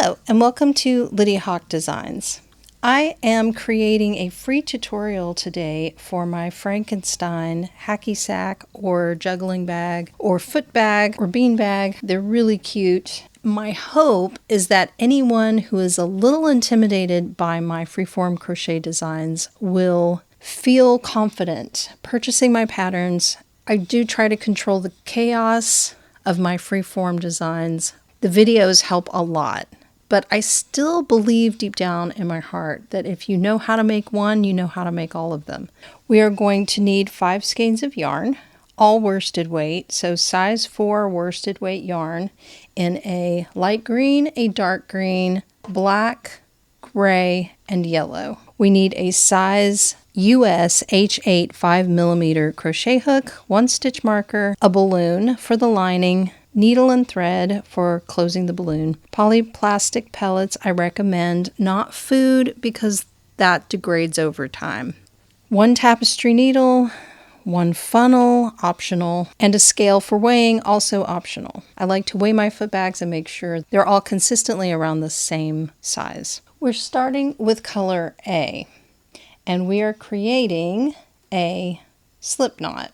Hello and welcome to Lydia Hawk Designs. I am creating a free tutorial today for my Frankenstein hacky sack or juggling bag or foot bag or bean bag. They're really cute. My hope is that anyone who is a little intimidated by my freeform crochet designs will feel confident purchasing my patterns. I do try to control the chaos of my freeform designs. The videos help a lot, but I still believe deep down in my heart that if you know how to make one, you know how to make all of them. We are going to need 5 skeins of yarn, all worsted weight, so size 4 worsted weight yarn in a light green, a dark green, black, gray, and yellow. We need a size US H8 5mm crochet hook, 1 stitch marker, a balloon for the lining, needle and thread for closing the balloon, polyplastic pellets I recommend, not food because that degrades over time, 1 tapestry needle, 1 funnel, optional, and a scale for weighing, also optional. I like to weigh my foot bags and make sure they're all consistently around the same size. We're starting with color A, and we are creating a slip knot.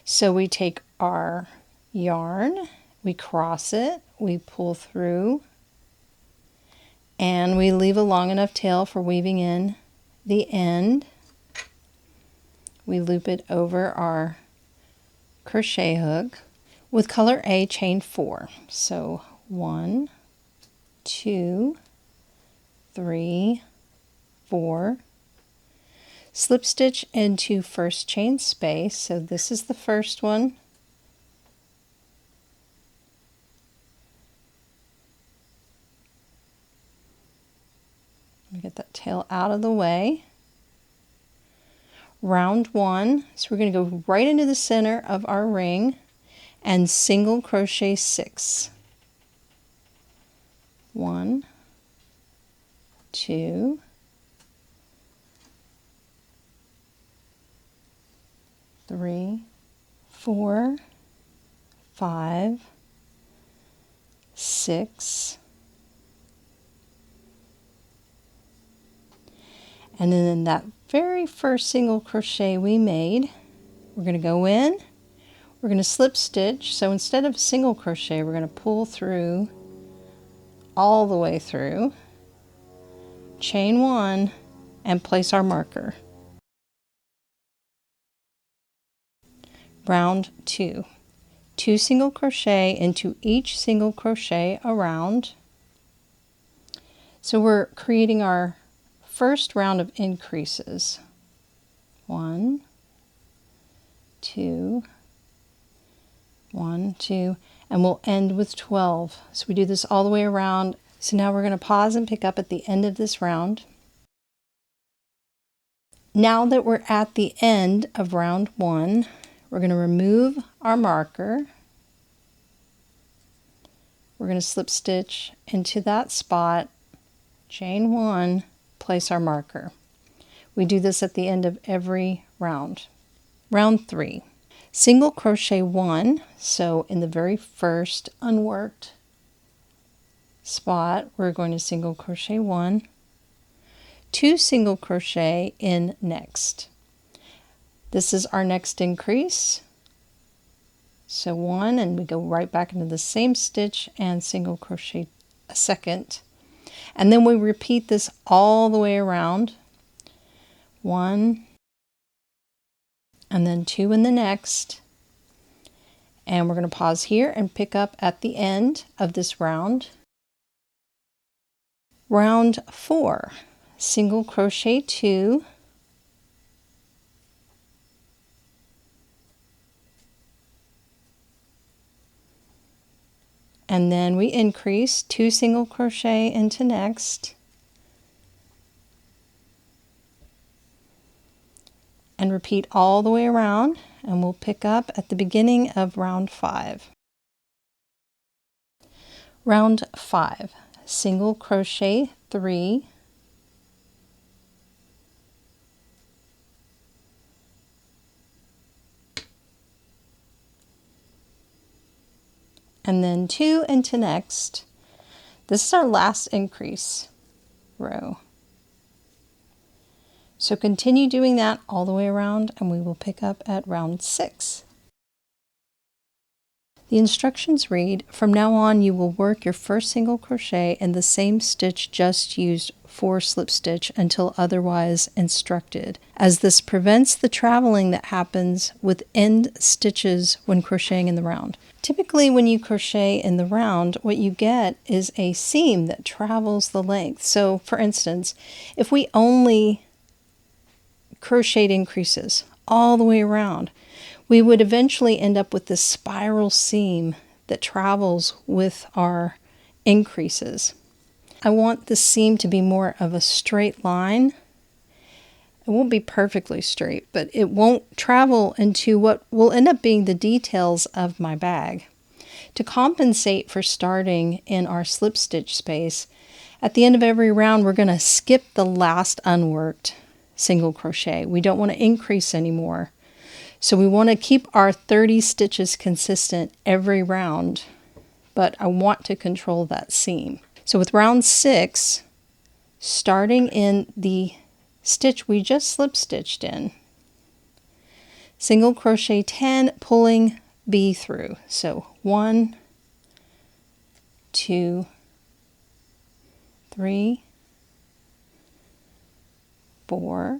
So we take our yarn, we cross it, we pull through, and we leave a long enough tail for weaving in the end. We loop it over our crochet hook. With color A, chain 4. So 1, 2, 3, 4. Slip stitch into first chain space. So this is the first one. Get that tail out of the way. Round 1, so we're going to go right into the center of our ring and single crochet 6. 1, 2, 3, 4, 5, 6, and then in that very first single crochet we made, we're going to go in, we're going to slip stitch. So instead of single crochet, we're going to pull through all the way through, chain 1, and place our marker. Round 2, 2 single crochet into each single crochet around. So we're creating our first round of increases. 1, 2, 1, 2, and we'll end with 12. So we do this all the way around. So now we're going to pause and pick up at the end of this round. Now that we're at the end of round 1, we're going to remove our marker. We're going to slip stitch into that spot, chain 1, place our marker. We do this at the end of every round. Round 3, single crochet 1, so in the very first unworked spot we're going to single crochet 1, 2 single crochet in next. This is our next increase, so 1, and we go right back into the same stitch and single crochet a second. And then we repeat this all the way around. 1, and then 2 in the next. And we're going to pause here and pick up at the end of this round. Round 4, single crochet 2, and then we increase 2 single crochet into next, and repeat all the way around, and we'll pick up at the beginning of round 5. Round 5, single crochet 3, and then 2 into next. This is our last increase row. So continue doing that all the way around and we will pick up at round 6. The instructions read, from now on you will work your first single crochet in the same stitch just used for slip stitch until otherwise instructed, as this prevents the traveling that happens with end stitches when crocheting in the round. Typically when you crochet in the round, what you get is a seam that travels the length. So for instance, if we only crocheted increases all the way around, we would eventually end up with this spiral seam that travels with our increases. I want the seam to be more of a straight line. It won't be perfectly straight, but it won't travel into what will end up being the details of my bag. To compensate for starting in our slip stitch space, at the end of every round we're going to skip the last unworked single crochet. We don't want to increase anymore. So we want to keep our 30 stitches consistent every round, but I want to control that seam. So with round 6, starting in the stitch we just slip stitched in, single crochet 10, pulling B through. So 1, 2, 3, 4,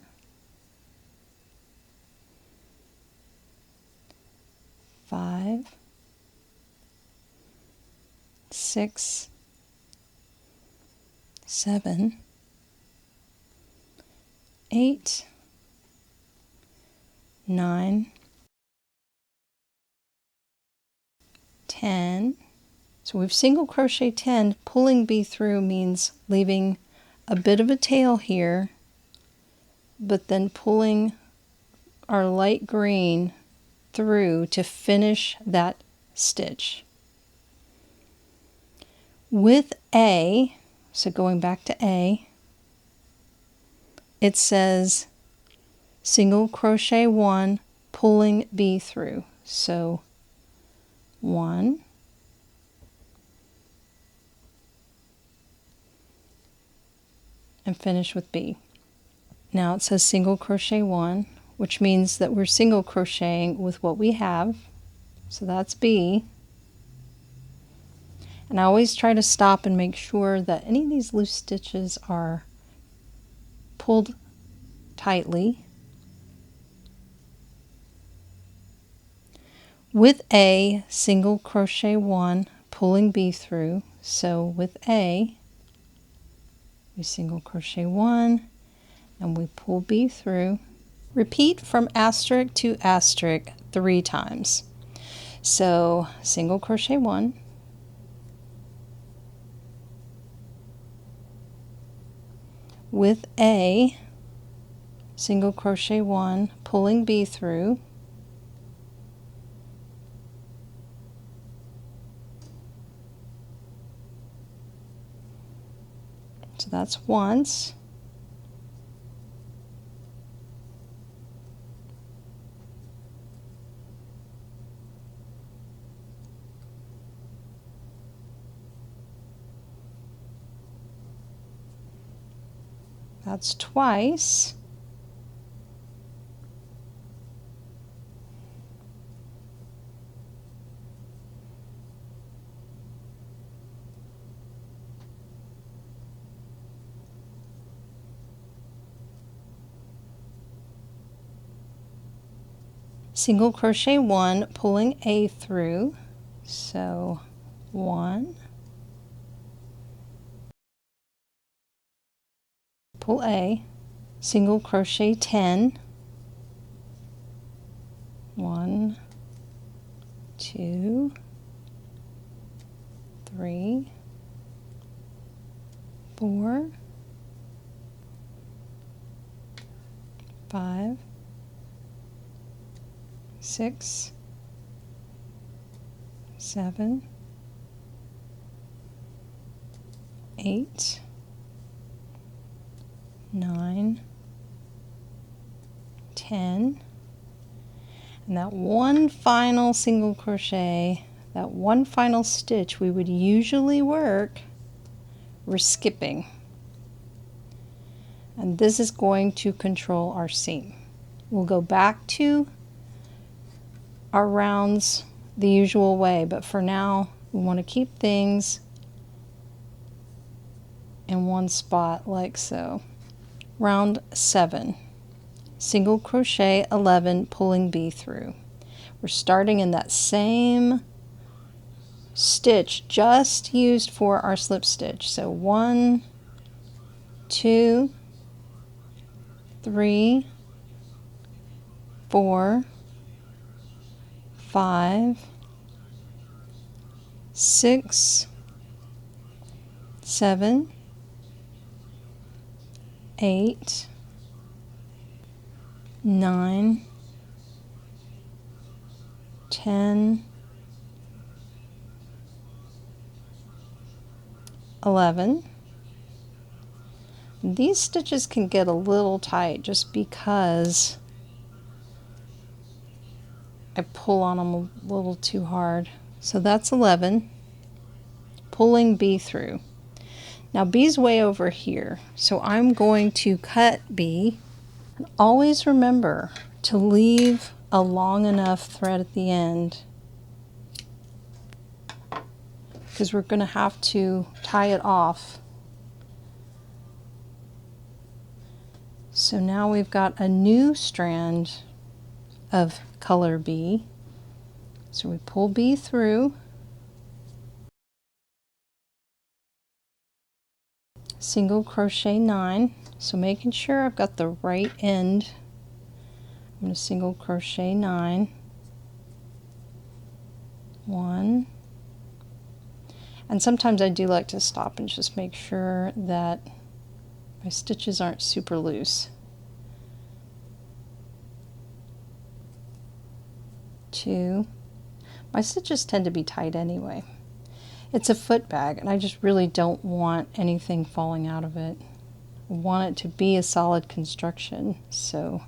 5, 6, 7, 8, 9, 10. So we've single crochet 10. Pulling B through means leaving a bit of a tail here, but then pulling our light green through to finish that stitch. With A, so going back to A, it says single crochet 1, pulling B through. So 1, and finish with B. Now it says single crochet 1, which means that we're single crocheting with what we have. So that's B. And I always try to stop and make sure that any of these loose stitches are pulled tightly. With A, single crochet 1, pulling B through. So with A, we single crochet 1 and we pull B through. Repeat from asterisk to asterisk 3 times. So single crochet 1, with A, single crochet 1, pulling B through. So that's once. That's twice. Single crochet 1, pulling A through. So 1, pull A, single crochet 10, 1, 2, 3, 4, 5, 6, 7, 8, 9, 10, and that one final single crochet, that one final stitch we would usually work we're skipping. And this is going to control our seam. We'll go back to our rounds the usual way, but for now we want to keep things in one spot like so. Round 7, single crochet 11, pulling B through. We're starting in that same stitch just used for our slip stitch. So 1, 2, 3, 4, 5, 6, 7, 8, 9, 10, 11. These stitches can get a little tight just because I pull on them a little too hard. So that's 11, pulling B through. Now B's way over here, so I'm going to cut B. And always remember to leave a long enough thread at the end, because we're going to have to tie it off. So now we've got a new strand of color B. So we pull B through, single crochet 9. So making sure I've got the right end, I'm going to single crochet 9. 1. And sometimes I do like to stop and just make sure that my stitches aren't super loose. 2. My stitches tend to be tight anyway. It's a foot bag and I just really don't want anything falling out of it. I want it to be a solid construction. So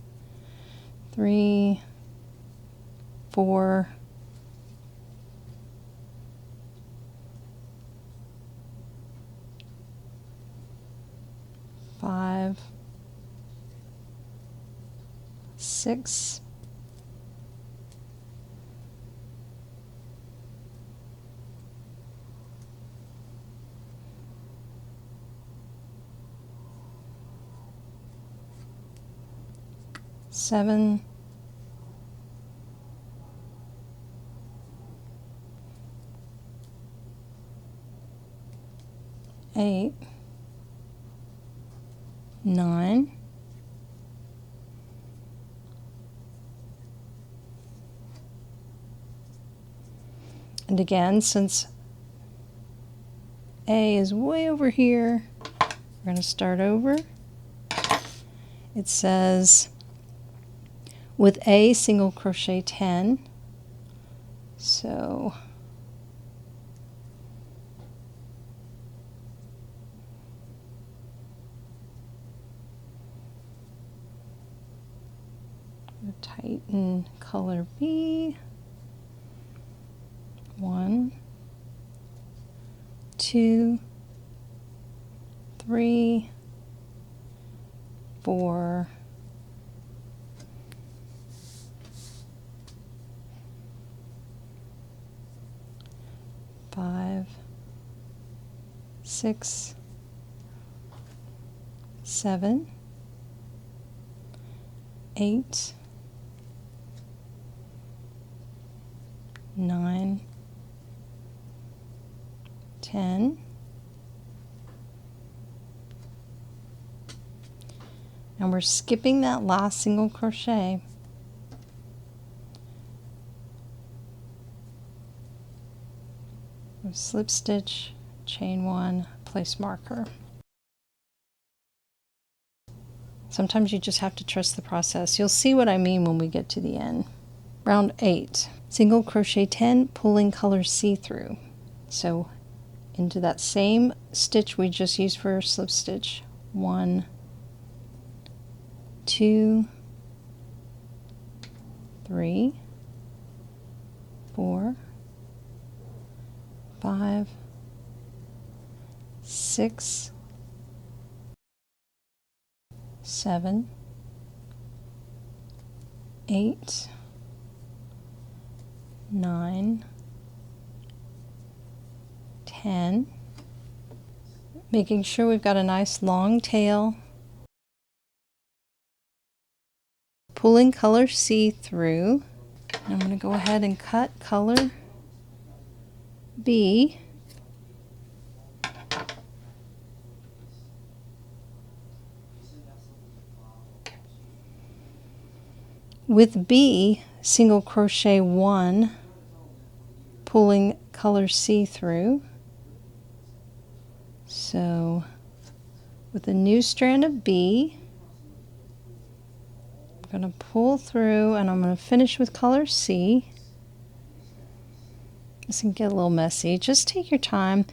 3, 4, 5, 6, 7, 8, 9, and again, since A is way over here, we're going to start over. It says with A, single crochet 10. So tighten color B. 1, 2, 3, 4, 5, 6, 7, 8, 9, 10, and we're skipping that last single crochet. We'll slip stitch, chain 1, place marker. Sometimes you just have to trust the process. You'll see what I mean when we get to the end. Round 8, single crochet 10, pulling color C through. So into that same stitch we just used for slip stitch. 1, 2, 3, 4, 5, 6, 7, 8, 9, 10. Making sure we've got a nice long tail. Pulling color C through. I'm going to go ahead and cut color B. With B, single crochet 1, pulling color C through. So with a new strand of B, I'm going to pull through and I'm going to finish with color C. This can get a little messy. Just take your time.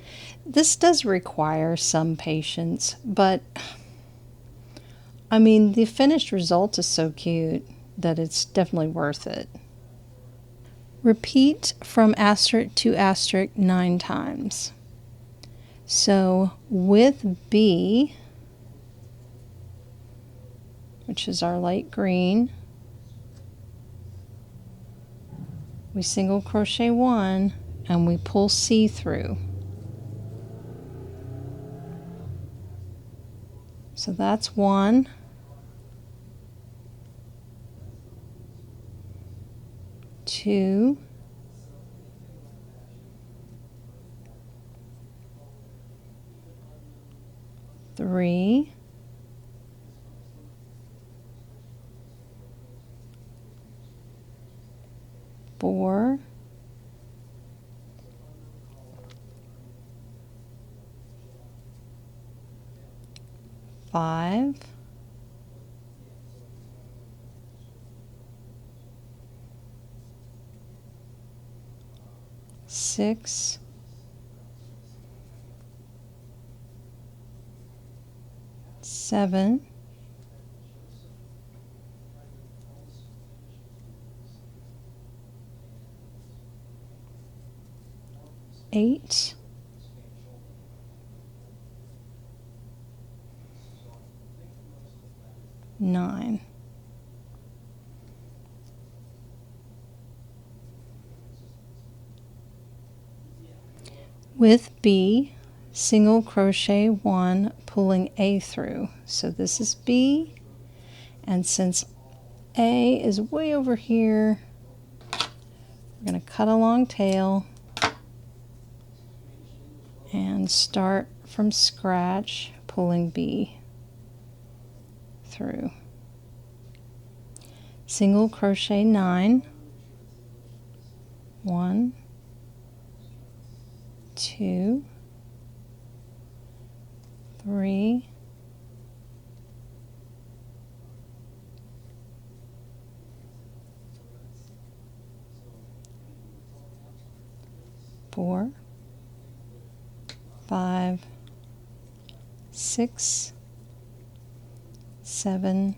This does require some patience, but I mean, the finished result is so cute that it's definitely worth it. Repeat from asterisk to asterisk 9 times. So with B, which is our light green, we single crochet 1 and we pull C through. So that's 1. 2, 3, 4, 5, 6, 7, 8, 9. With B, single crochet 1, pulling A through. So this is B, and since A is way over here, we're going to cut a long tail and start from scratch, pulling B through. Single crochet 9, 1, 2, 3, 4, 5, 6, 7,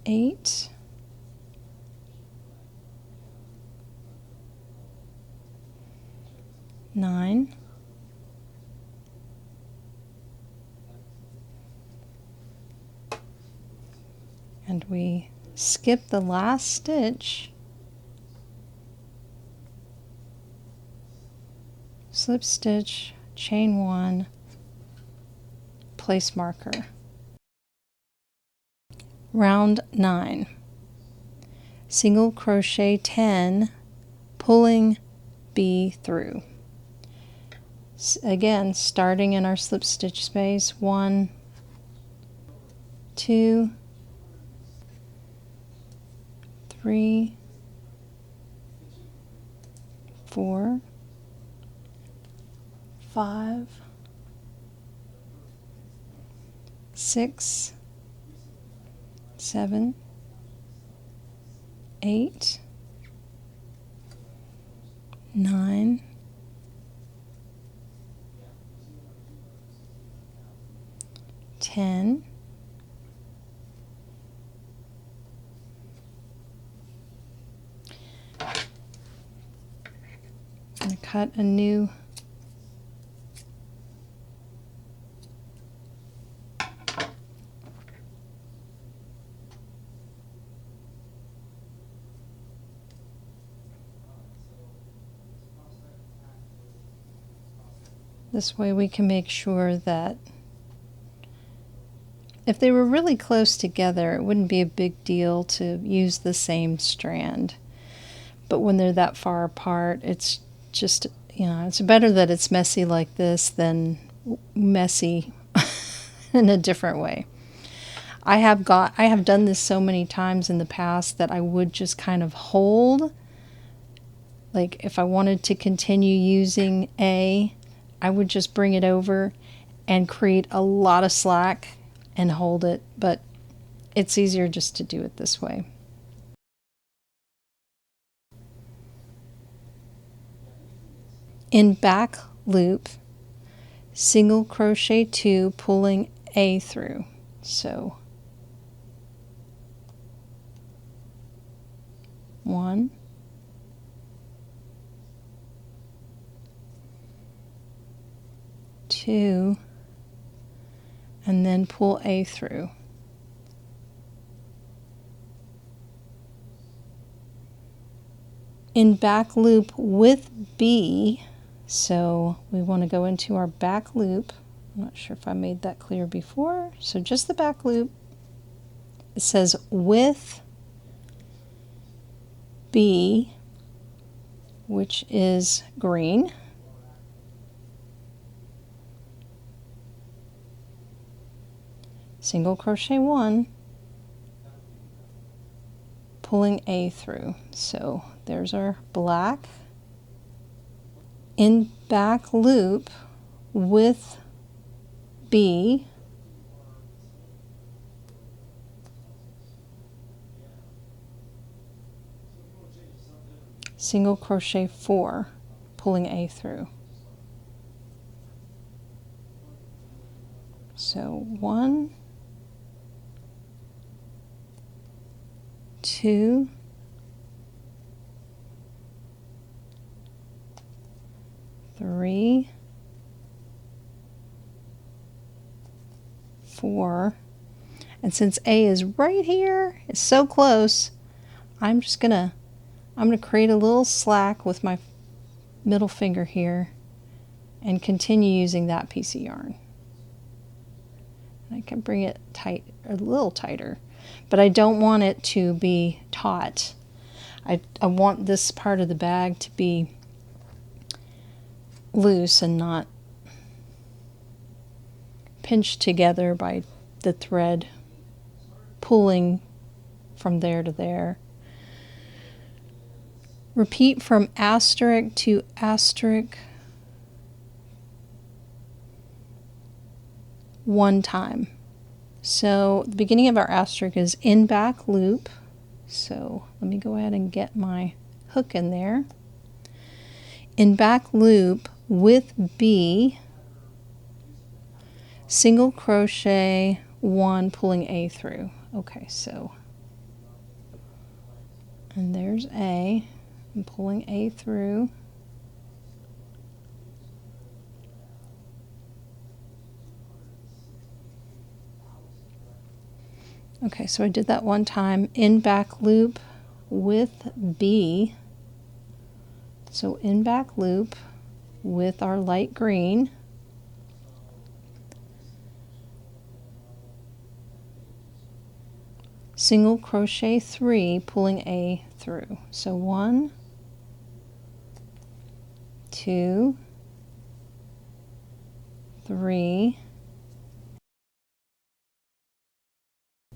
8, 9, and we skip the last stitch, slip stitch, chain 1, place marker. Round 9. Single crochet 10, pulling B through. Again, starting in our slip stitch space, 1, 2, 3, 4, 5, 6, 7, 8, 9, 10, 'I'm going to cut a new This way we can make sure that if they were really close together, it wouldn't be a big deal to use the same strand. But when they're that far apart, it's just, it's better that it's messy like this than messy in a different way. I have done this so many times in the past that I would just kind of hold, like if I wanted to continue using A, I would just bring it over and create a lot of slack and hold it, but it's easier just to do it this way. In back loop, single crochet 2, pulling A through. So 1, 2, and then pull A through. In back loop with B, so we want to go into our back loop. I'm not sure if I made that clear before. So just the back loop. It says with B, which is green. Single crochet 1, pulling A through. So there's our black. In back loop with B, single crochet 4, pulling A through. So 1, 2, 3, 4, and since A is right here, it's so close, I'm gonna create a little slack with my middle finger here and continue using that piece of yarn. I can bring it tight, a little tighter, but I don't want it to be taut. I want this part of the bag to be loose and not pinched together by the thread pulling from there to there. Repeat from asterisk to asterisk 1 time. So the beginning of our asterisk is in back loop. So let me go ahead and get my hook in there. In back loop with B, single crochet 1, pulling A through. Okay, so, and there's A. I'm pulling A through. Okay, so I did that 1 time. In back loop with B. So in back loop with our light green. Single crochet 3, pulling A through. So 1, 2, 3.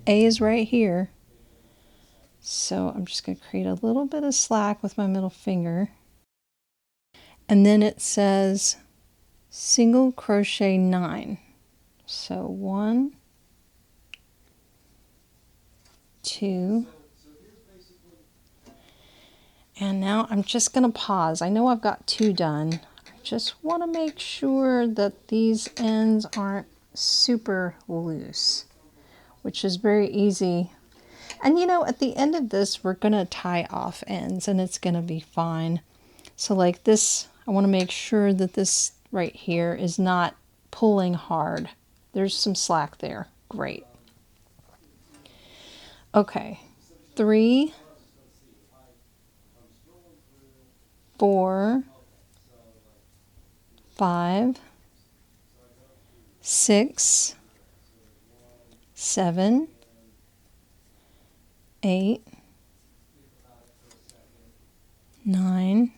A is right here. So I'm just going to create a little bit of slack with my middle finger. And then it says single crochet 9. So 1, 2, and now I'm just going to pause. I know I've got 2 done. I just want to make sure that these ends aren't super loose, which is very easy. And at the end of this, we're going to tie off ends and it's going to be fine. So like this, I want to make sure that this right here is not pulling hard. There's some slack there. Great. Okay, 3, 4, 5, 6, 7, 8, 9,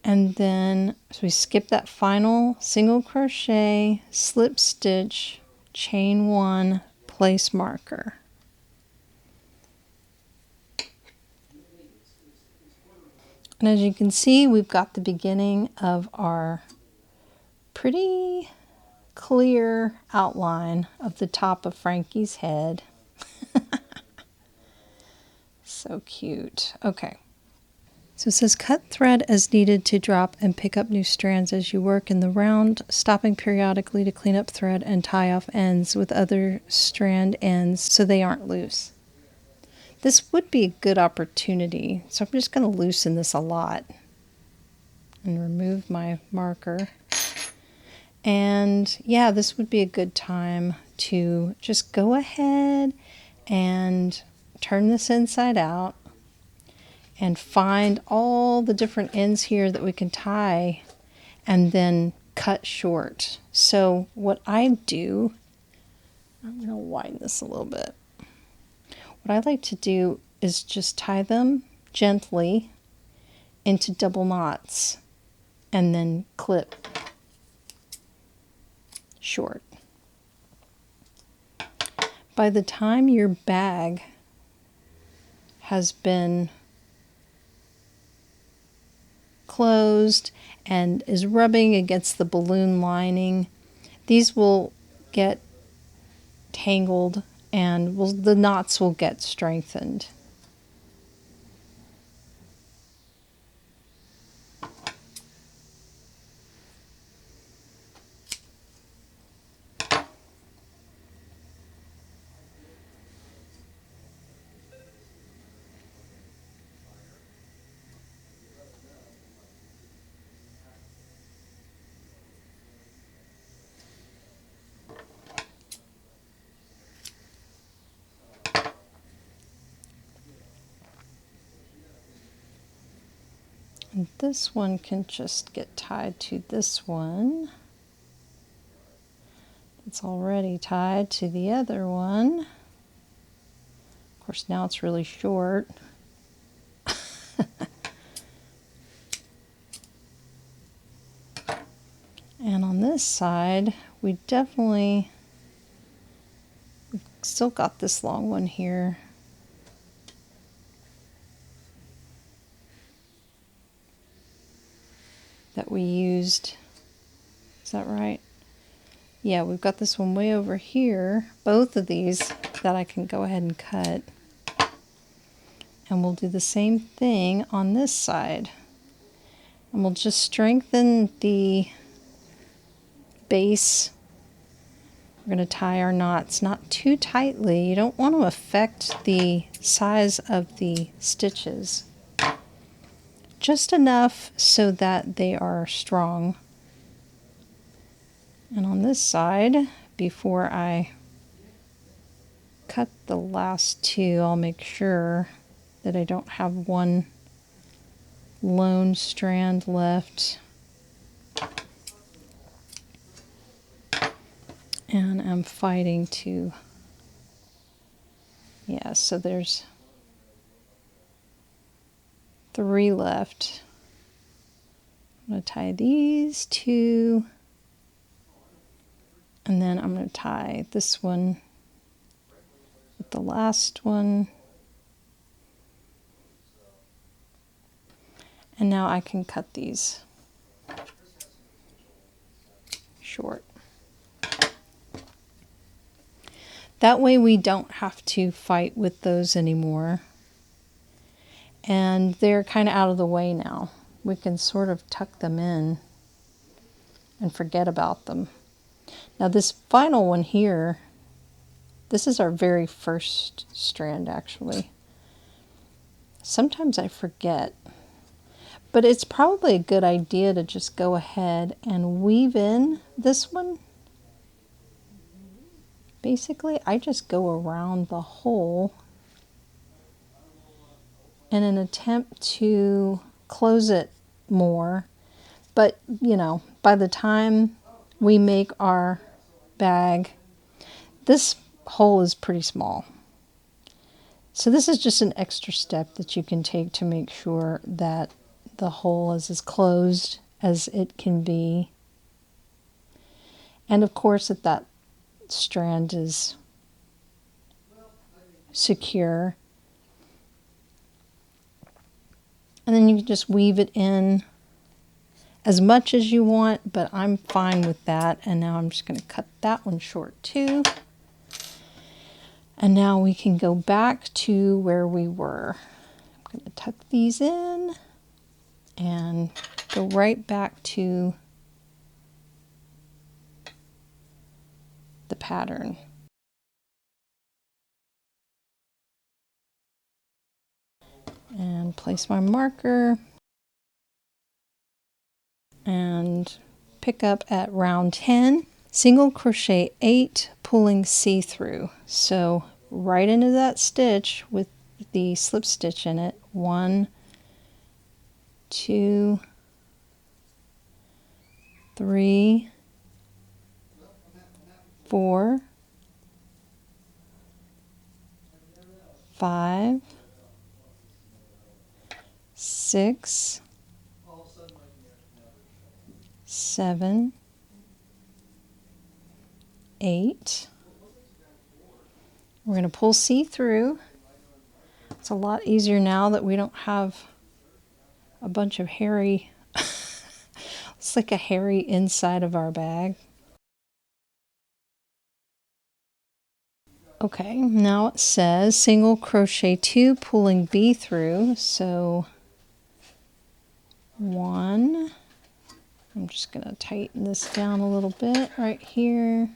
and then so we skip that final single crochet, slip stitch, chain 1, place marker. And as you can see, we've got the beginning of our pretty clear outline of the top of Frankie's head. So cute. Okay. So it says cut thread as needed to drop and pick up new strands as you work in the round, stopping periodically to clean up thread and tie off ends with other strand ends so they aren't loose. This would be a good opportunity, so I'm just going to loosen this a lot and remove my marker. And yeah, this would be a good time to just go ahead and turn this inside out and find all the different ends here that we can tie and then cut short. So what I do, I'm going to widen this a little bit. What I like to do is just tie them gently into double knots and then clip short. By the time your bag has been closed and is rubbing against the balloon lining, these will get tangled and the knots will get strengthened. And this one can just get tied to this one. It's already tied to the other one. Of course, now it's really short. And on this side, we've still got this long one here. That we used. Is that right? Yeah, we've got this one way over here. Both of these that I can go ahead and cut. And we'll do the same thing on this side. And we'll just strengthen the base. We're going to tie our knots not too tightly. You don't want to affect the size of the stitches. Just enough so that they are strong. And on this side, before I cut the last two, I'll make sure that I don't have one lone strand left. And I'm fighting to, yeah, so there's 3 left. I'm going to tie these 2, and then I'm going to tie this one with the last one. And now I can cut these short. That way we don't have to fight with those anymore. And they're kind of out of the way now. We can sort of tuck them in and forget about them. Now this final one here, this is our very first strand actually. Sometimes I forget, but it's probably a good idea to just go ahead and weave in this one. Basically, I just go around the hole in an attempt to close it more. But, you know, by the time we make our bag, this hole is pretty small. So this is just an extra step that you can take to make sure that the hole is as closed as it can be. And of course that strand is secure. And then you can just weave it in as much as you want, but I'm fine with that. And now I'm just going to cut that one short too. And now we can go back to where we were. I'm going to tuck these in and go right back to the pattern. And place my marker and pick up at round 10, single crochet 8, pulling see-through. So right into that stitch with the slip stitch in it. 1, 2, 3, 4, 5, 6, 7, 8. We're going to pull see-through. It's a lot easier now that we don't have a bunch of hairy, it's like a hairy inside of our bag. Okay, now it says single crochet 2, pulling B through. So 1, I'm just going to tighten this down a little bit right here.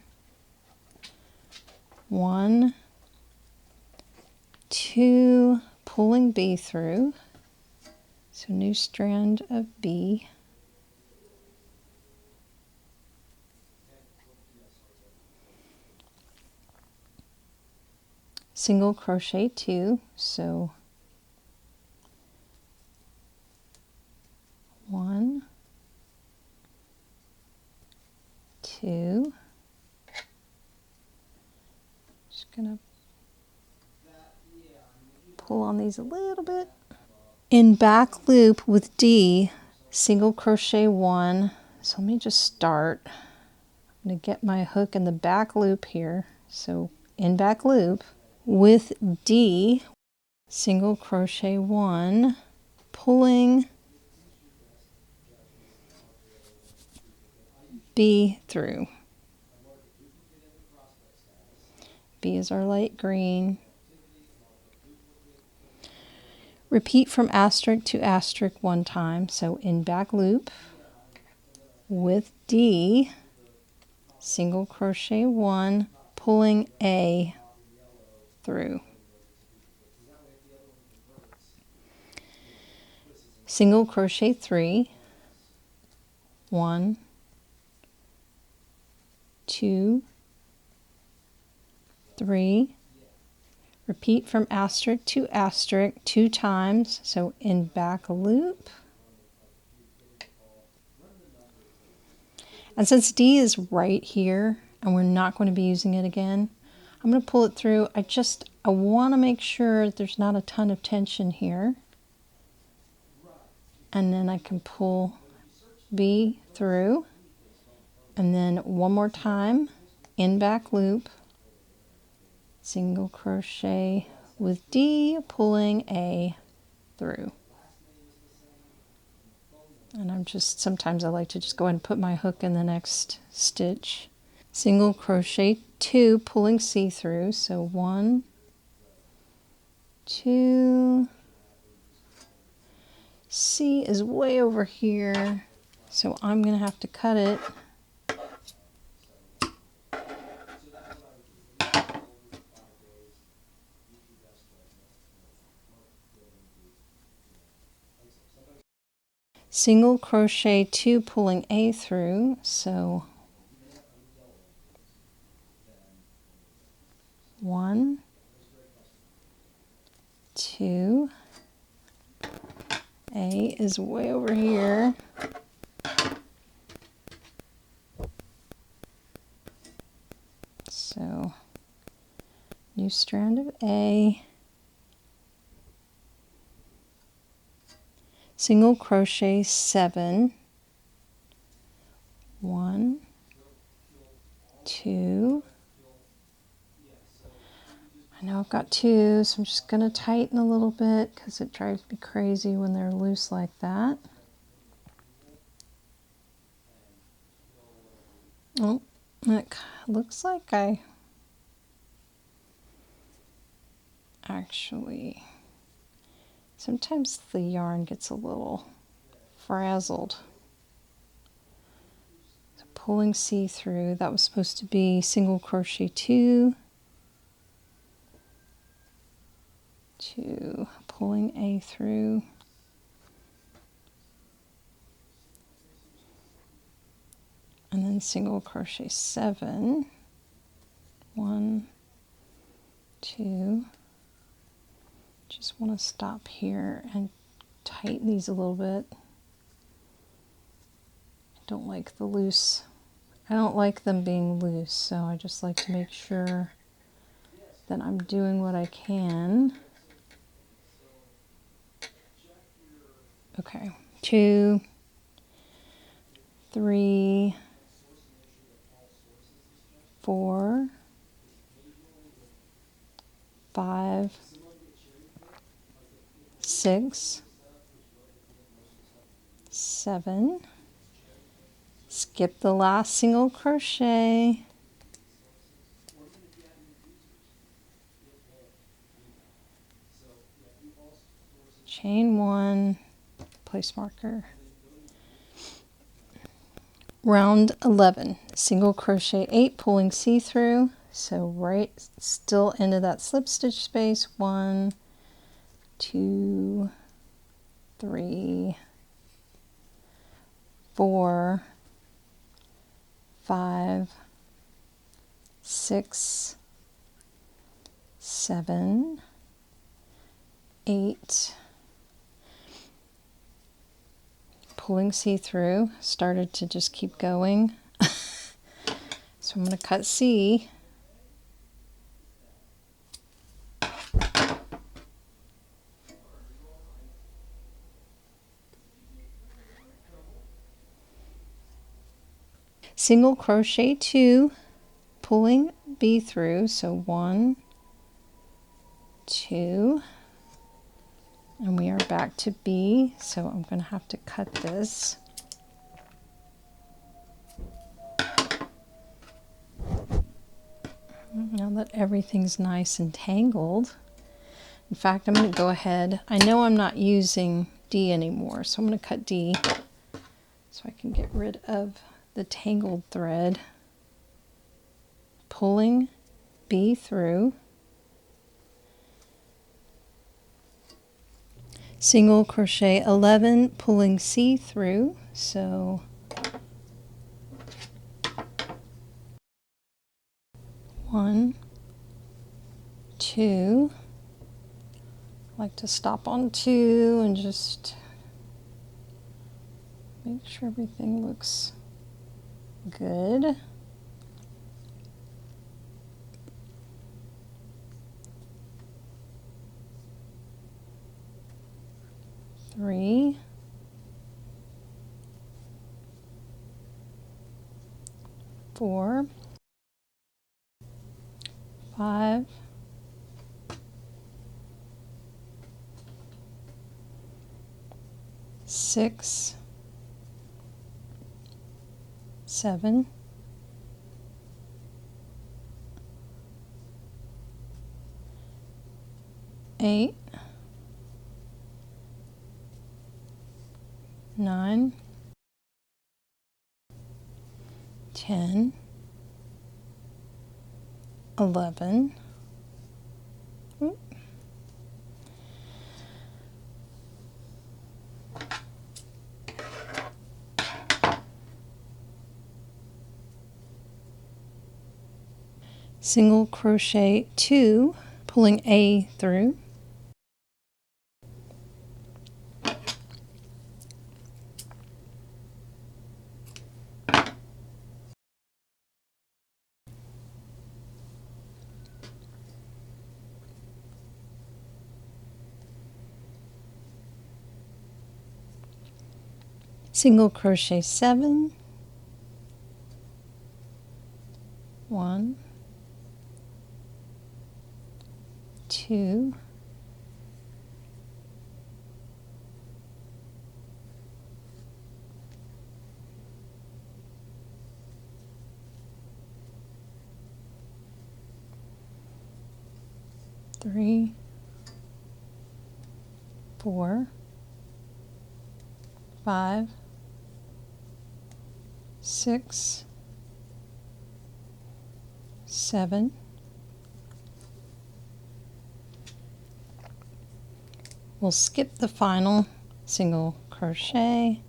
1, 2, pulling B through. So new strand of B. Single crochet 2. So 1, 2. Just gonna pull on these a little bit. In back loop with D, single crochet 1. So let me just start. I'm going to get my hook in the back loop here. So in back loop with D, single crochet 1, pulling B through. B is our light green. Repeat from asterisk to asterisk 1 time. So in back loop with D, single crochet 1, pulling A through. Single crochet 3, 1, 2, 3. Repeat from asterisk to asterisk 2 times. So in back loop. And since D is right here and we're not going to be using it again, I'm going to pull it through. I want to make sure there's not a ton of tension here. And then I can pull B through. And then one more time in back loop. Single crochet with D, pulling A through. And sometimes I like to just go ahead and put my hook in the next stitch. Single crochet 2, pulling C through. So 1, 2. C is way over here, so I'm going to have to cut it. Single crochet 2, pulling A through. So 1, 2. A is way over here. So new strand of A, single crochet 7, 1, 2. I know I've got 2, so I'm just going to tighten a little bit because it drives me crazy when they're loose like that. Oh, it looks like I actually, sometimes the yarn gets a little frazzled. So pulling C through, that was supposed to be single crochet 2, 2, pulling A through, and then single crochet 7, 1, 2. Just want to stop here and tighten these a little bit. I don't like the loose. I don't like them being loose, so I just like to make sure that I'm doing what I can. Okay, 2, 3, 4, 5, 6, 7. Skip the last single crochet. Chain 1, place marker. Round 11, single crochet 8, pulling C through. So right still into that slip stitch space. 1, 2, 3, 4, 5, 6, 7, 8. Pulling C through, started to just keep going. So I'm going to cut C. Single crochet 2, pulling B through, so 1, 2, and we are back to B, so I'm going to have to cut this. Now that everything's nice and tangled, in fact, I'm going to go ahead. I know I'm not using D anymore, so I'm going to cut D so I can get rid of the tangled thread. Pulling B through, single crochet 11, pulling C through, so 1, 2. I like to stop on 2 and just make sure everything looks good. Three, 4, 5, 6, 7, 8, 9, 10, 11. Oop. Single crochet 2, pulling A through, single crochet 7, 1, 2, 3, 4, 5, 6, 7, we'll skip the final single crochet,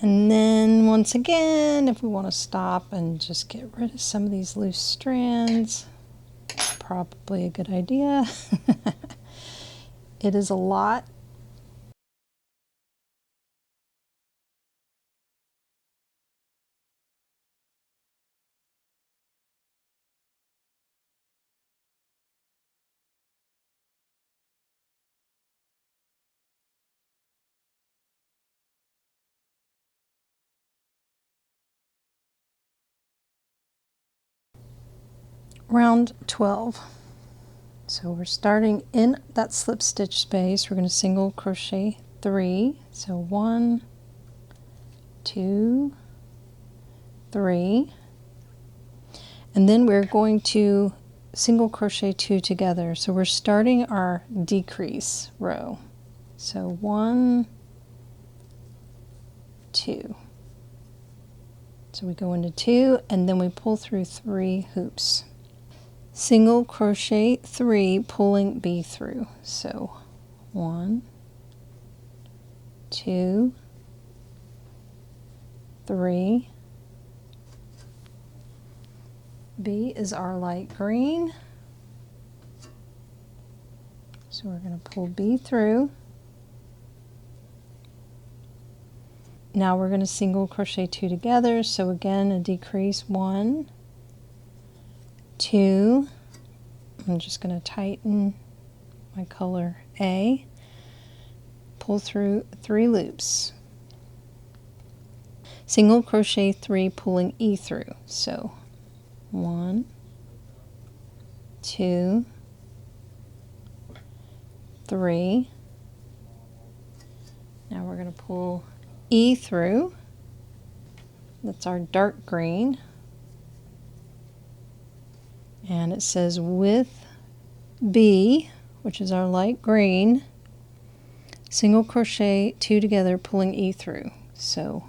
and then once again, if we want to stop and just get rid of some of these loose strands, probably a good idea. It is a lot. Round 12. So we're starting in that slip stitch space. We're going to single crochet 3. So 1, 2, 3. And then we're going to single crochet 2 together. So we're starting our decrease row. So 1, 2. So we go into 2 and then we pull through 3 hoops. Single crochet 3, pulling B through. So 1, 2, 3. B is our light green. So we're going to pull B through. Now we're going to single crochet 2 together. So again, a decrease 1, 2. I'm just going to tighten my color A. Pull through 3 loops. Single crochet 3, pulling E through. So 1, 2, 3. Now we're going to pull E through. That's our dark green. And it says with B, which is our light green, single crochet 2 together, pulling E through. So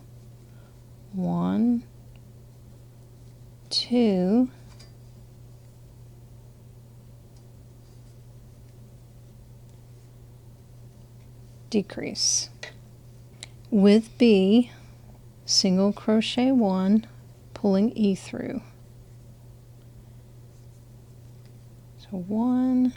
1, 2, decrease. With B, single crochet 1, pulling E through. So 1,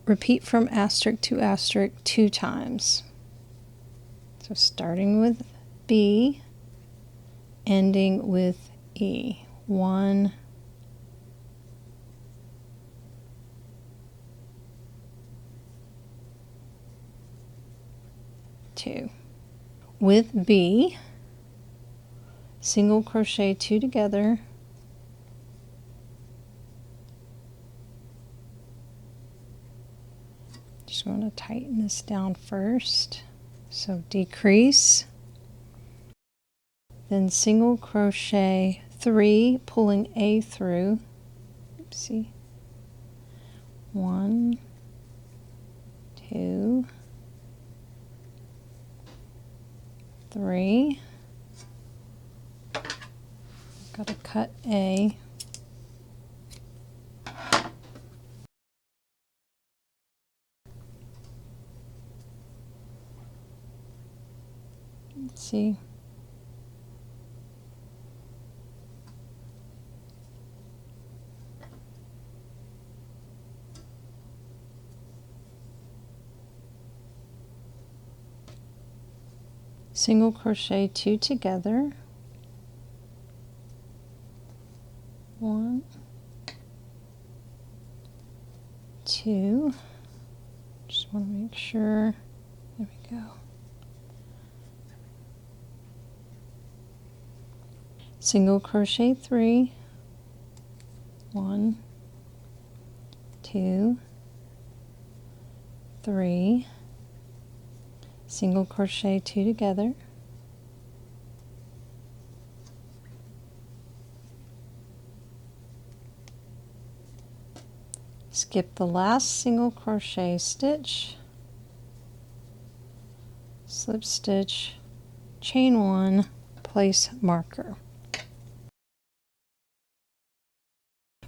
repeat from asterisk to asterisk 2 times. So starting with B, ending with E. 1, 2. With B, single crochet 2 together, just want to tighten this down first. So decrease, then single crochet 3, pulling A through. Oopsie. 1, 2, 3. Got to cut A. Let's see. single crochet 2 together, 1, 2, just want to make sure, there we go, single crochet 3, 1, 2, 3, single crochet 2 together, skip the last single crochet stitch, slip stitch, chain 1, place marker.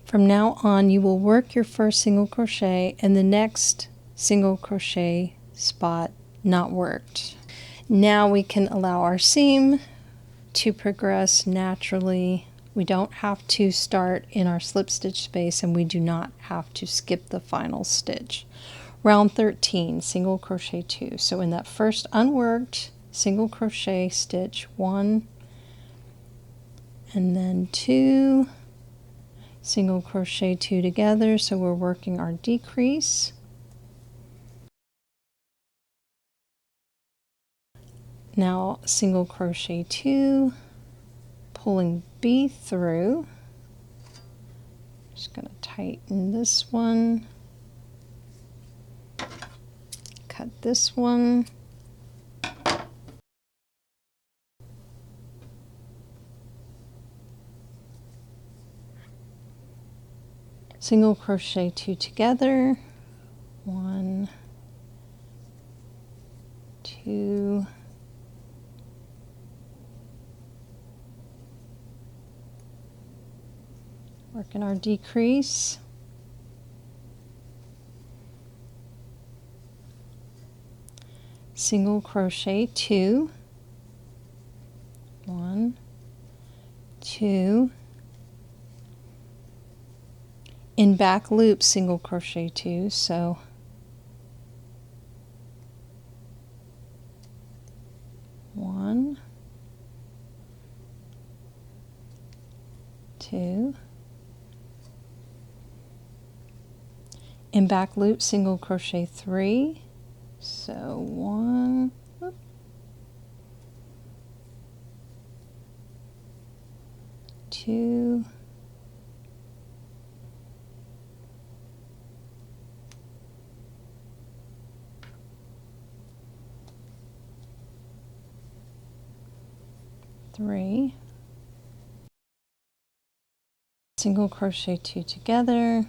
From now on, you will work your first single crochet and the next single crochet spot not worked. Now we can allow our seam to progress naturally. We don't have to start in our slip stitch space, and we do not have to skip the final stitch. Round 13, single crochet 2. So in that first unworked single crochet stitch, 1 and then 2, single crochet 2 together, so we're working our decrease. Now single crochet 2, pulling B through, just going to tighten this one, cut this one, single crochet 2 together, 1, 2, working our decrease, single crochet 2, 1, 2, in back loop single crochet 2, so 1, 2, in back loop single crochet 3, so 1, 2, 3, single crochet 2 together,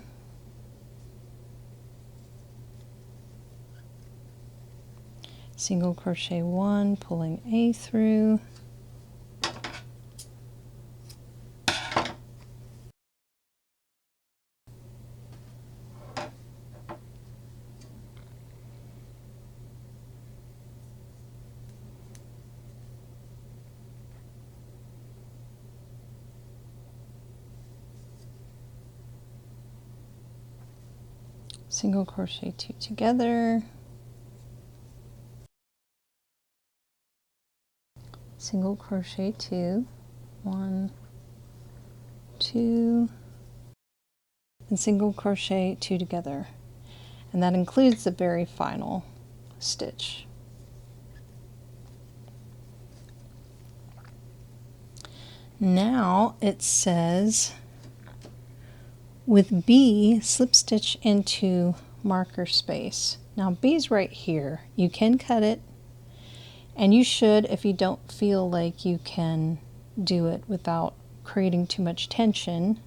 single crochet 1, pulling A through, single crochet 2 together, single crochet 2, 1, 2, and single crochet 2 together, and that includes the very final stitch. Now it says with B, slip stitch into marker space. Now B's right here. You can cut it, and you should if you don't feel like you can do it without creating too much tension.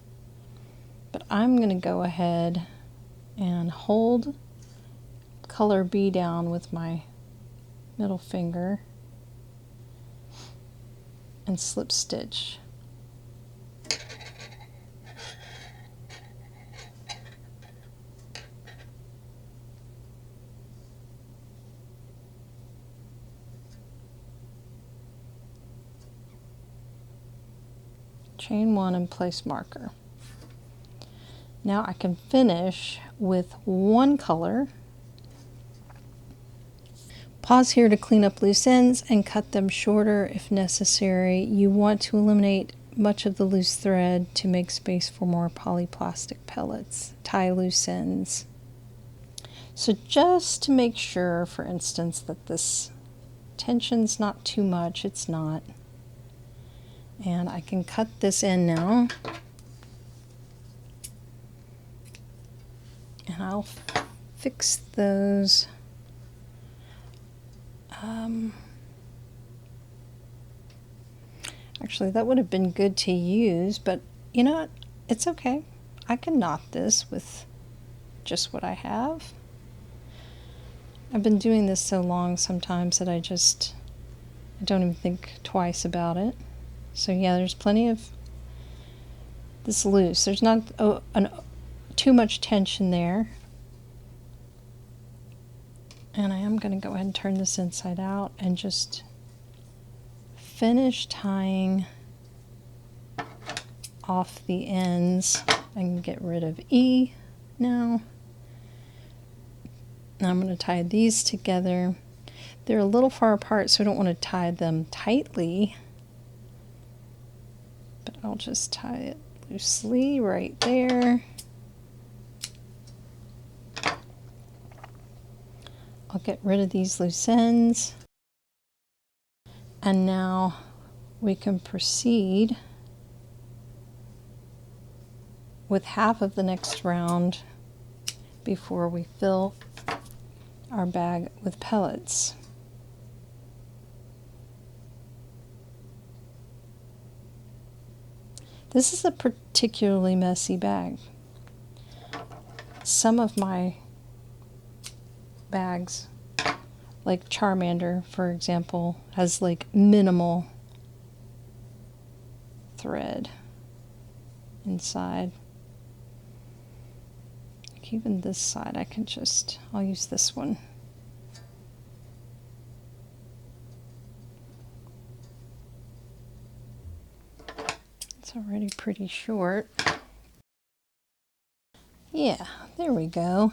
But I'm going to go ahead and hold color B down with my middle finger and slip stitch. Chain 1 and place marker. Now I can finish with one color, Pause here to clean up loose ends and cut them shorter if necessary. You want to eliminate much of the loose thread to make space for more polyplastic pellets. Tie loose ends. So just to make sure, for instance, that this tension's not too much, it's not. And I can cut this in now. And I'll fix those. Actually, that would have been good to use, but you know what? It's okay. I can knot this with just what I have. I've been doing this so long sometimes that I don't even think twice about it. So yeah, there's plenty of this loose. There's not too much tension there. And I am going to go ahead and turn this inside out and just finish tying off the ends. I can get rid of E now. Now I'm going to tie these together. They're a little far apart, so I don't want to tie them tightly. But I'll just tie it loosely right there. I'll get rid of these loose ends. And now we can proceed with half of the next round before we fill our bag with pellets. This is a particularly messy bag. Some of my bags, like Charmander, for example, has like minimal thread inside. Like even this side, I'll use this one. It's already pretty short. Yeah, there we go.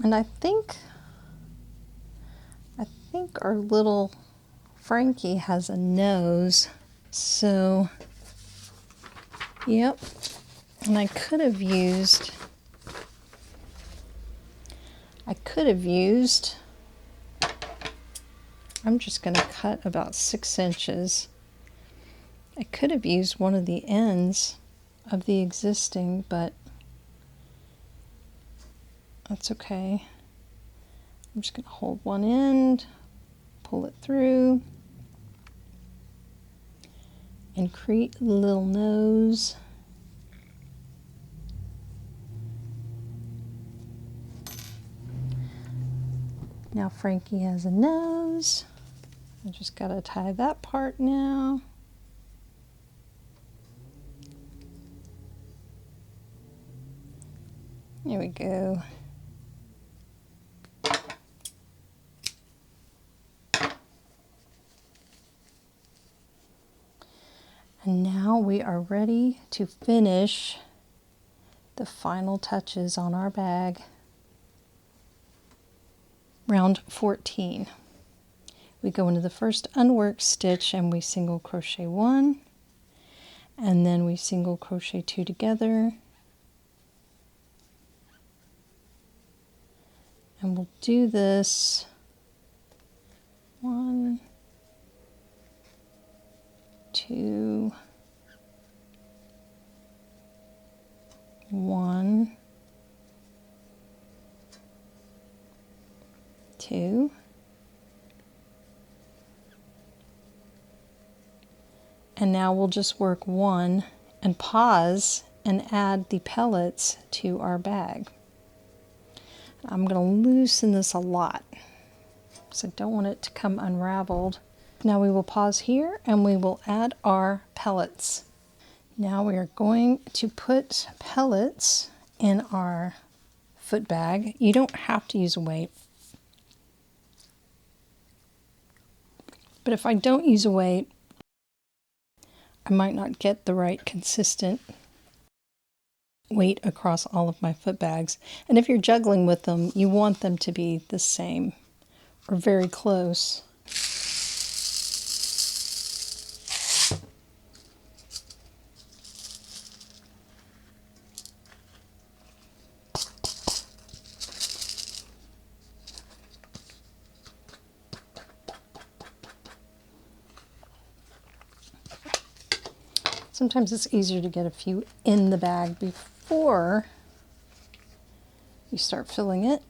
And I think our little Frankie has a nose. So, yep. And I'm just going to cut about 6 inches. I could have used one of the ends of the existing, but that's okay. I'm just going to hold one end, pull it through, and create a little nose. Now Frankie has a nose. I just got to tie that part now. There we go. And now we are ready to finish the final touches on our bag. Round 14. We go into the first unworked stitch and we single crochet 1, and then we single crochet 2 together. And we'll do this 1, 2, 1, 2, and now we'll just work 1 and pause and add the pellets to our bag. I'm going to loosen this a lot because I don't want it to come unraveled. Now we will pause here and we will add our pellets. Now we are going to put pellets in our foot bag. You don't have to use a weight. But if I don't use a weight, I might not get the right consistent weight across all of my foot bags. And if you're juggling with them, you want them to be the same or very close. Sometimes it's easier to get a few in the bag before you start filling it.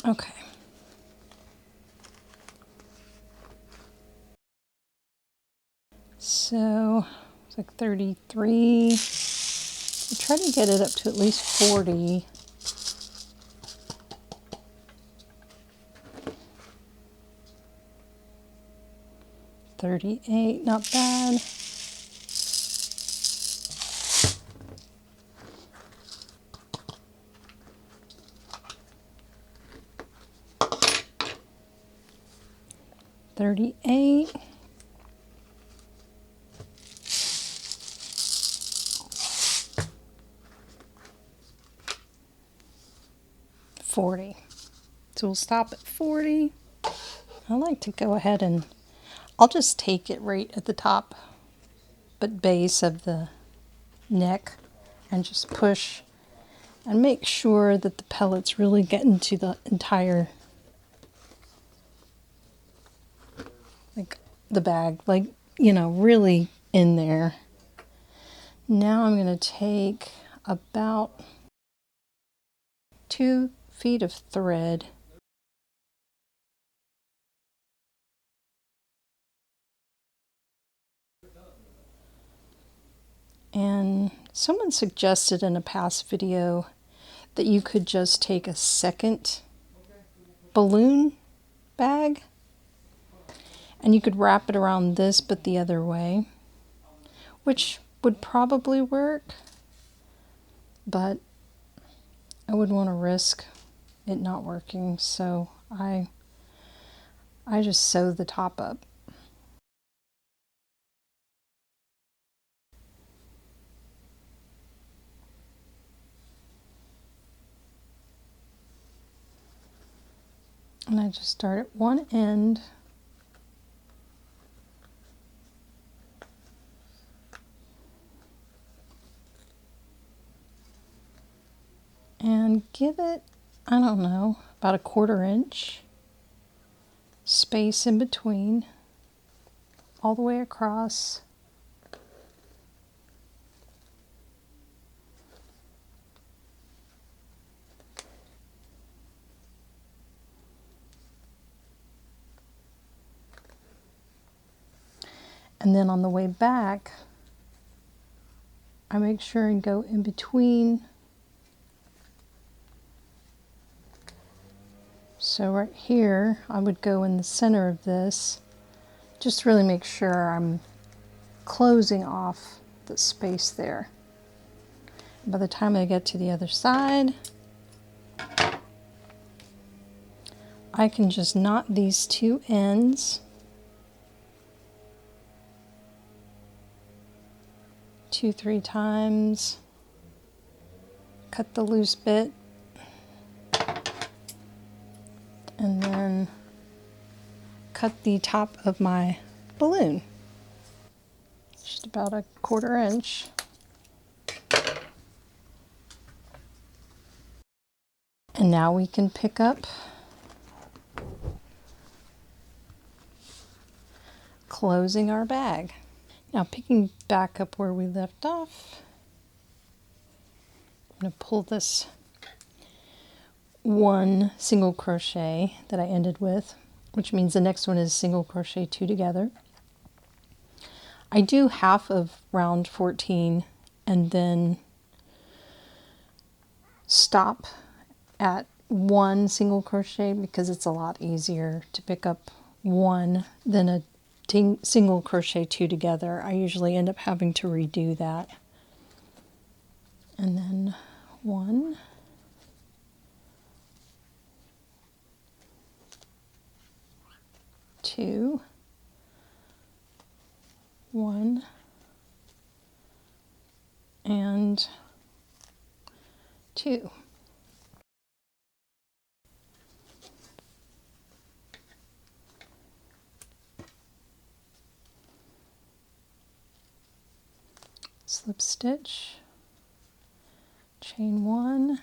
Okay. So it's like 33. I try to get it up to at least 40. $38, not bad. $38. $40. So we'll stop at 40. I like to go ahead and I'll just take it right at the top, but base of the neck, and just push and make sure that the pellets really get into the entire, like the bag, like, you know, really in there. Now I'm going to take about 2 feet of thread and someone suggested in a past video that you could just take a second balloon bag and you could wrap it around this but the other way, which would probably work, but I wouldn't want to risk it not working, so I just sew the top up. And I just start at one end and give it, I don't know, about a 1/4 inch space in between, all the way across. And then on the way back, I make sure and go in between. So right here, I would go in the center of this, just really make sure I'm closing off the space there. By the time I get to the other side, I can just knot these 2 ends. 2-3 times. Cut the loose bit. And then cut the top of my balloon. Just about a 1/4 inch. And now we can pick up closing our bag. Now picking back up where we left off, I'm going to pull this 1 single crochet that I ended with, which means the next one is single crochet 2 together. I do half of round 14 and then stop at 1 single crochet because it's a lot easier to pick up one than a single crochet two together. I usually end up having to redo that. And then 1, 2, 1, and 2. Slip stitch, chain 1,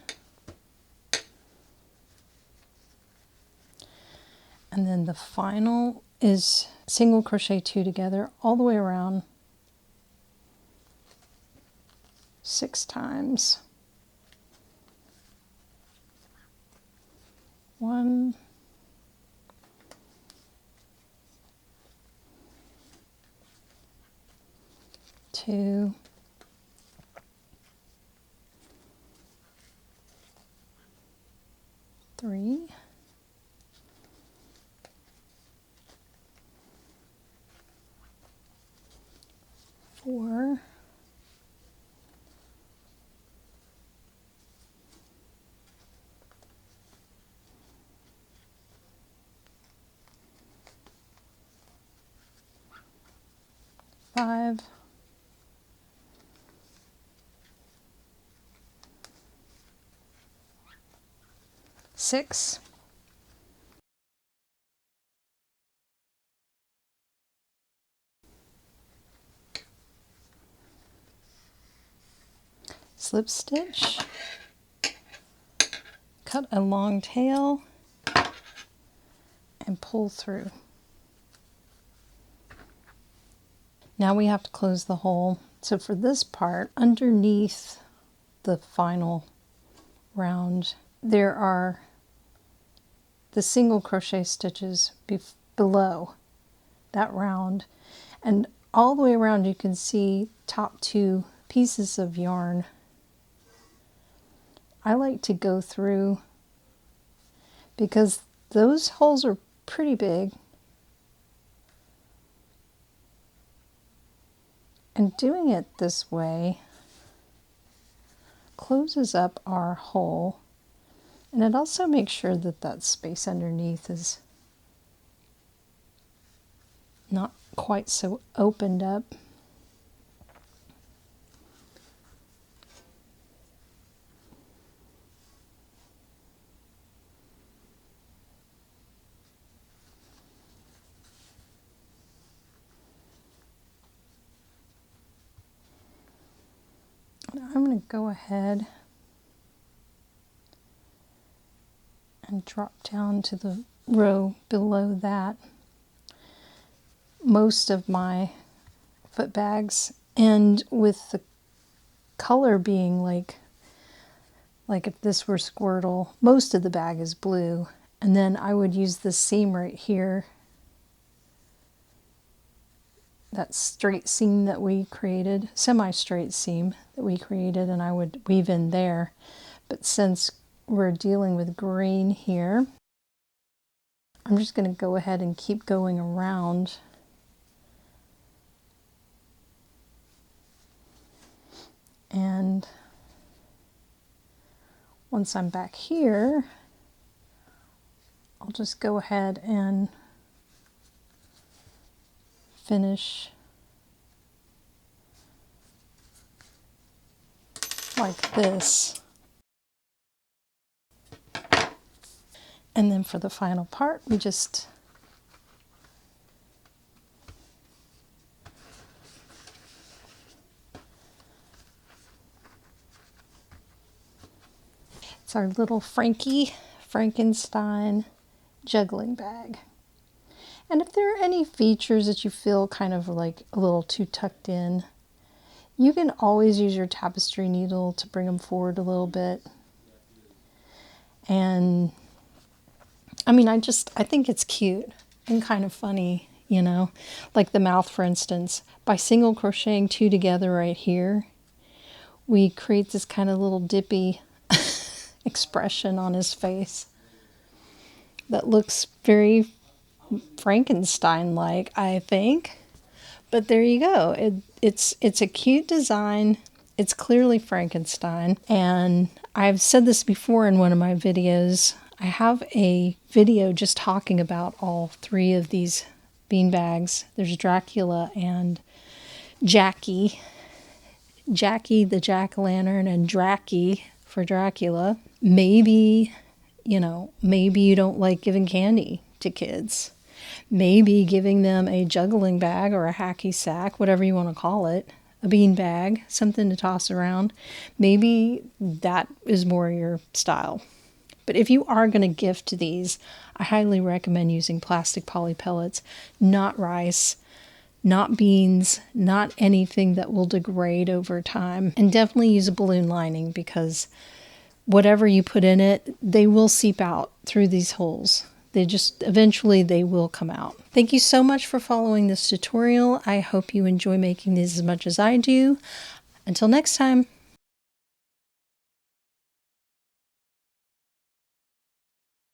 and then the final is single crochet 2 together all the way around 6 times. 1, 2, 3, 4, 5, 6, slip stitch, cut a long tail, and pull through. Now we have to close the hole. So for this part, underneath the final round, there are the single crochet stitches below that round, and all the way around you can see top 2 pieces of yarn. I like to go through because those holes are pretty big, and doing it this way closes up our hole, and it also makes sure that that space underneath is not quite so opened up. Now I'm going to go ahead and drop down to the row below that. Most of my foot bags, and with the color being like if this were Squirtle, most of the bag is blue, and then I would use this seam right here, that straight seam that we created, semi-straight seam that we created, and I would weave in there. But since we're dealing with green here, I'm just going to go ahead and keep going around. And once I'm back here, I'll just go ahead and finish like this. And then for the final part, we just it's our little Frankenstein juggling bag. And if there are any features that you feel kind of like a little too tucked in, you can always use your tapestry needle to bring them forward a little bit. And I mean, I think it's cute and kind of funny, you know, like the mouth, for instance. By single crocheting 2 together right here, we create this kind of little dippy expression on his face that looks very Frankenstein-like, I think. But there you go. It's a cute design. It's clearly Frankenstein. And I've said this before in one of my videos. I have a video just talking about all three of these beanbags. There's Dracula and Jackie. Jackie the jack-o'-lantern and Dracky for Dracula. Maybe you don't like giving candy to kids. Maybe giving them a juggling bag or a hacky sack, whatever you want to call it, a bean bag, something to toss around. Maybe that is more your style. But if you are going to gift these, I highly recommend using plastic poly pellets, not rice, not beans, not anything that will degrade over time. And definitely use a balloon lining, because whatever you put in it, they will seep out through these holes. Eventually they will come out. Thank you so much for following this tutorial. I hope you enjoy making these as much as I do. Until next time.